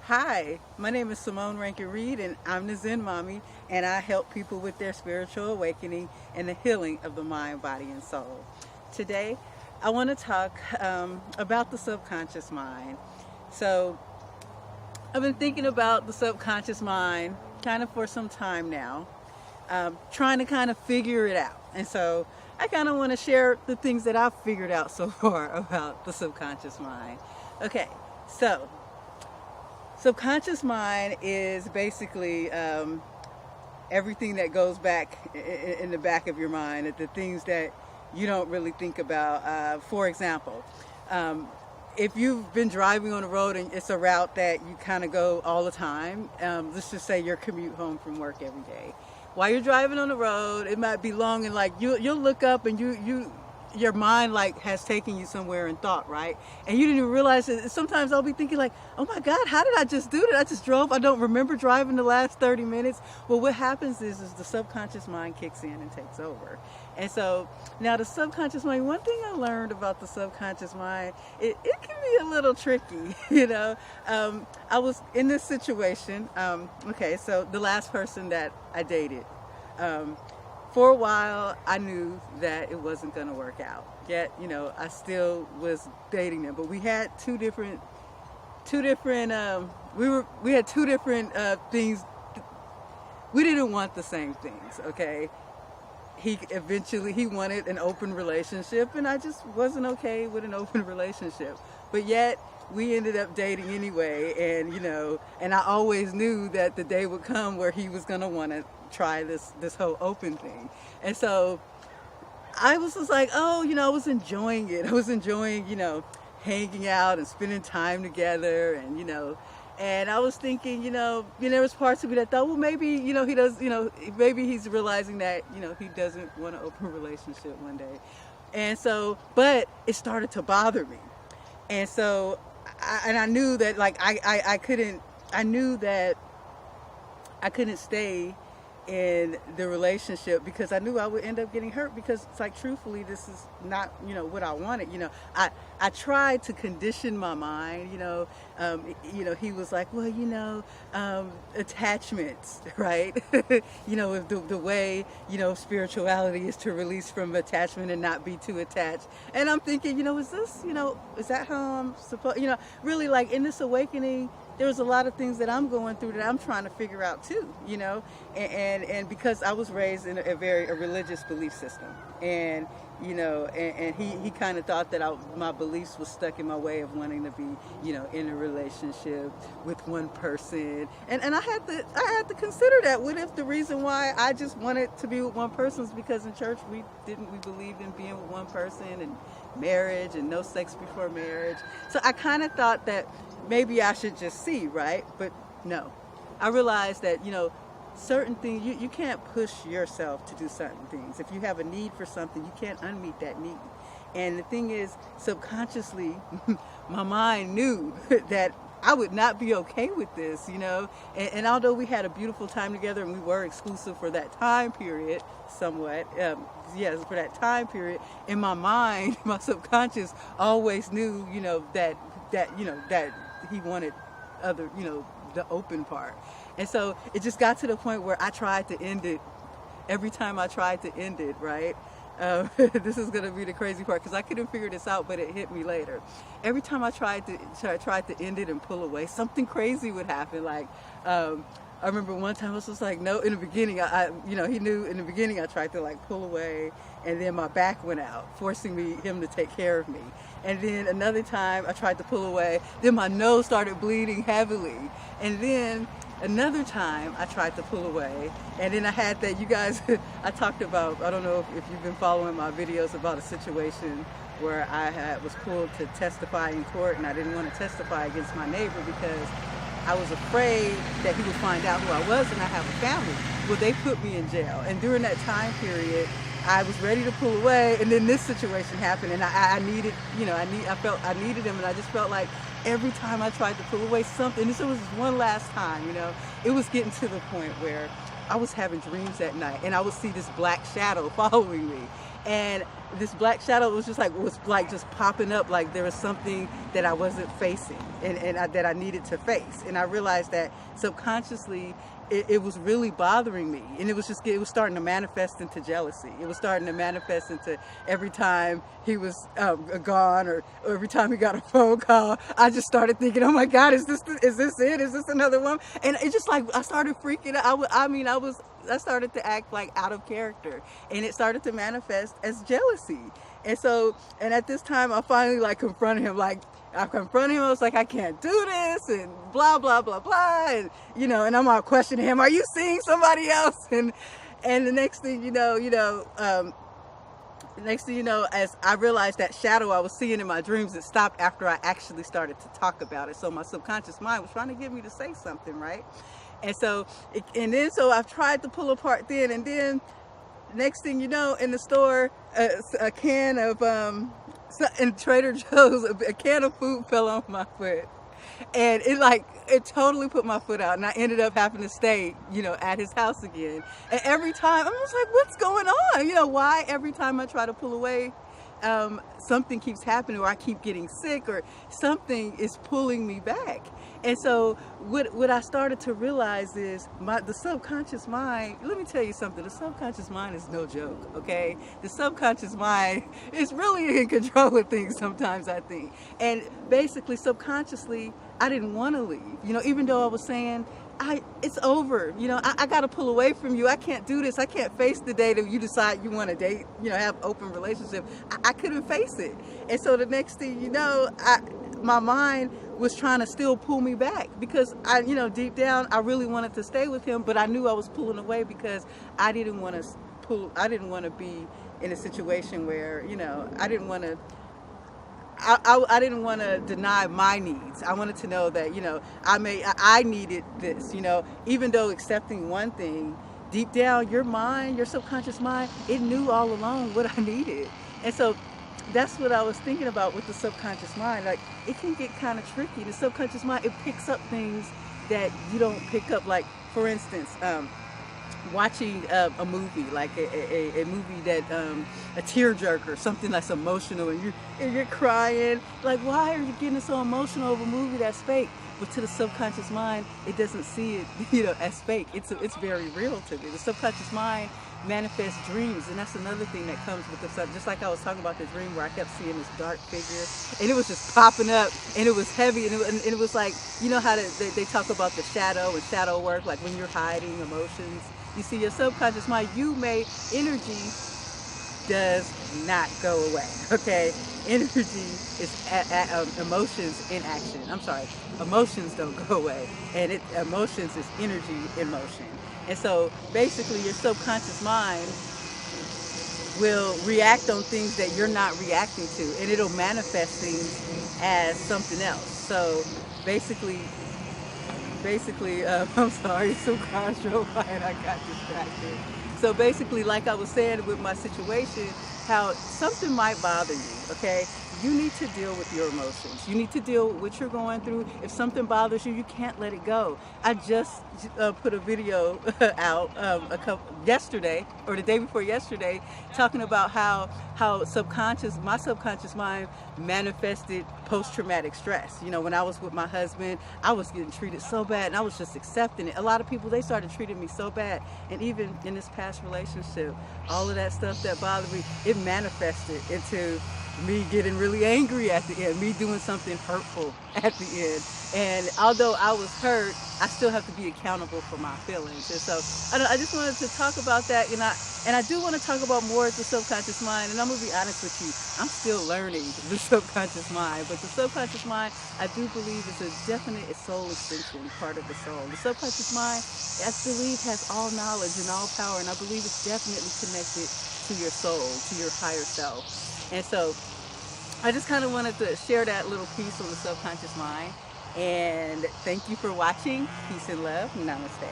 Hi, my name is Simone Rankin Reed, and I'm the Zen Mommy, and I help people with their spiritual awakening and the healing of the mind, body, and soul. Today, I want to talk about the subconscious mind. So, I've been thinking about the subconscious mind kind of for some time now, trying to kind of figure it out. And so, I kind of want to share the things that I've figured out so far about the subconscious mind. Okay, so subconscious mind is basically everything that goes back in the back of your mind, the things that you don't really think about. For example, if you've been driving on the road and it's a route that you kind of go all the time, let's just say your commute home from work every day. While you're driving on the road, it might be long, and like you'll look up and your mind like has taken you somewhere in thought, right? And you didn't even realize it. Sometimes I'll be thinking like, oh my God, how did I just do that? I just drove. I don't remember driving the last 30 minutes. Well, what happens is the subconscious mind kicks in and takes over. And so now the subconscious mind, one thing I learned about the subconscious mind, it can be a little tricky, you know. I was in this situation, okay, so the last person that I dated, for a while, I knew that it wasn't going to work out. Yet, you know, I still was dating them. But we had we had two different things. We didn't want the same things, okay? He wanted an open relationship, and I just wasn't okay with an open relationship. But yet, we ended up dating anyway, and, you know, and I always knew that the day would come where he was going to want to try this whole open thing. And so I was just like, oh, you know, I was enjoying it. I was enjoying, you know, hanging out and spending time together, and, you know, and I was thinking, you know, there was parts of me that thought, well, maybe, you know, he does, you know, maybe he's realizing that, you know, he doesn't want an open relationship one day. And so, but it started to bother me. And so, I knew that, like, I knew that I couldn't stay in the relationship because I knew I would end up getting hurt, because it's like, truthfully, this is not, you know, what I wanted. You know, I tried to condition my mind, you know. He was like, well, you know, attachments, right? You know, the way, you know, spirituality is to release from attachment and not be too attached. And I'm thinking, you know, is that how I'm supposed, you know, really, like, in this awakening, there was a lot of things that I'm going through that I'm trying to figure out too, you know, and because I was raised in a religious belief system, and, you know, and he kind of thought that my beliefs was stuck in my way of wanting to be, you know, in a relationship with one person, and I had to consider that. What if the reason why I just wanted to be with one person is because in church we believed in being with one person and marriage and no sex before marriage? So I kind of thought that maybe I should just see, right? But no, I realized that, you know, certain things, you can't push yourself to do certain things. If you have a need for something, you can't unmeet that need. And the thing is, subconsciously, my mind knew that I would not be okay with this, you know. And although we had a beautiful time together and we were exclusive for that time period, somewhat, yes, for that time period, in my mind, my subconscious always knew, you know, that he wanted other, you know, the open part. And so it just got to the point where I tried to end it. Every time I tried to end it, right? This is going to be the crazy part, because I couldn't figure this out, but it hit me later. Every time I tried to end it and pull away, something crazy would happen. Like, I remember one time I was just like, no, in the beginning, you know, he knew in the beginning I tried to like pull away, and then my back went out, forcing him to take care of me. And then another time I tried to pull away, then my nose started bleeding heavily. And then another time I tried to pull away, and then I had that, you guys, I talked about, I don't know if you've been following my videos about a situation where I was pulled to testify in court, and I didn't want to testify against my neighbor because I was afraid that he would find out who I was, and I have a family. Well, they put me in jail. And during that time period, I was ready to pull away, and then this situation happened, and I needed, you know, I needed him, and I just felt like every time I tried to pull away something, this was one last time, you know, it was getting to the point where I was having dreams at night, and I would see this black shadow following me. And this black shadow was just popping up, like there was something that I wasn't facing, that I needed to face. And I realized that subconsciously it was really bothering me, and it was starting to manifest into jealousy. It was starting to manifest into every time he was gone, or every time he got a phone call, I just started thinking, oh my God, is this it? Is this another one? And it just, like, I started freaking out. I started to act like out of character, and it started to manifest as jealousy. And at this time, I finally, like, confronted him. I was like, I can't do this, and blah, blah, blah, blah. And, and I'm all questioning him. Are you seeing somebody else? And the next thing you know, as I realized that shadow I was seeing in my dreams, it stopped after I actually started to talk about it. So my subconscious mind was trying to get me to say something, right? And so I've tried to pull apart then, and then next thing you know, in the store, a can of in Trader Joe's, a can of food fell on my foot, and it totally put my foot out, and I ended up having to stay, at his house again. And every time I was like, what's going on? Why every time I try to pull away, something keeps happening, or I keep getting sick, or something is pulling me back. And so what I started to realize is the subconscious mind. Let me tell you something. The subconscious mind is no joke, okay? The subconscious mind is really in control of things sometimes, I think. And basically, subconsciously, I didn't want to leave. Even though I was saying, it's over. I got to pull away from you. I can't do this. I can't face the day that you decide you want to date, have open relationship. I couldn't face it. And so the next thing you know, my mind was trying to still pull me back, because deep down, I really wanted to stay with him, but I knew I was pulling away because I didn't want to be in a situation where, I didn't want to I didn't want to deny my needs. I wanted to know that, I needed this, even though accepting one thing, deep down, your subconscious mind, it knew all along what I needed. And so that's what I was thinking about with the subconscious mind. Like, it can get kind of tricky. The subconscious mind, it picks up things that you don't pick up. Like, for instance, watching a movie, like a movie that a tearjerker, something that's emotional, and you're crying. Like, why are you getting so emotional over a movie that's fake? But to the subconscious mind, it doesn't see it, as fake. It's very real to me. The subconscious mind manifest dreams, and that's another thing that comes with the subject. Just like I was talking about the dream where I kept seeing this dark figure, and it was just popping up, and it was heavy, and it was like, how they talk about the shadow and shadow work, like when you're hiding emotions. You see, your subconscious mind, energy does not go away, okay? Energy is emotions in action. I'm sorry, emotions don't go away, and emotions is energy in motion. And so basically, your subconscious mind will react on things that you're not reacting to, and it'll manifest things as something else. So basically, I'm sorry, some cars drove by and I got distracted. So basically, like I was saying with my situation, how something might bother you, okay? You need to deal with your emotions. You need to deal with what you're going through. If something bothers you, you can't let it go. I just put a video out yesterday, or the day before yesterday, talking about how my subconscious mind manifested post-traumatic stress. When I was with my husband, I was getting treated so bad, and I was just accepting it. A lot of people, they started treating me so bad, and even in this past relationship, all of that stuff that bothered me, it manifested into me getting really angry at the end, me doing something hurtful at the end. And although I was hurt, I still have to be accountable for my feelings. And so I just wanted to talk about that, and I do want to talk about more of the subconscious mind. And I'm gonna be honest with you, I'm still learning the subconscious mind, but the subconscious mind, I do believe, is a soul extension, part of the soul. The subconscious mind, I believe, has all knowledge and all power, and I believe it's definitely connected to your soul, to your higher self. And so I just kind of wanted to share that little piece on the subconscious mind. And thank you for watching. Peace and love. Namaste.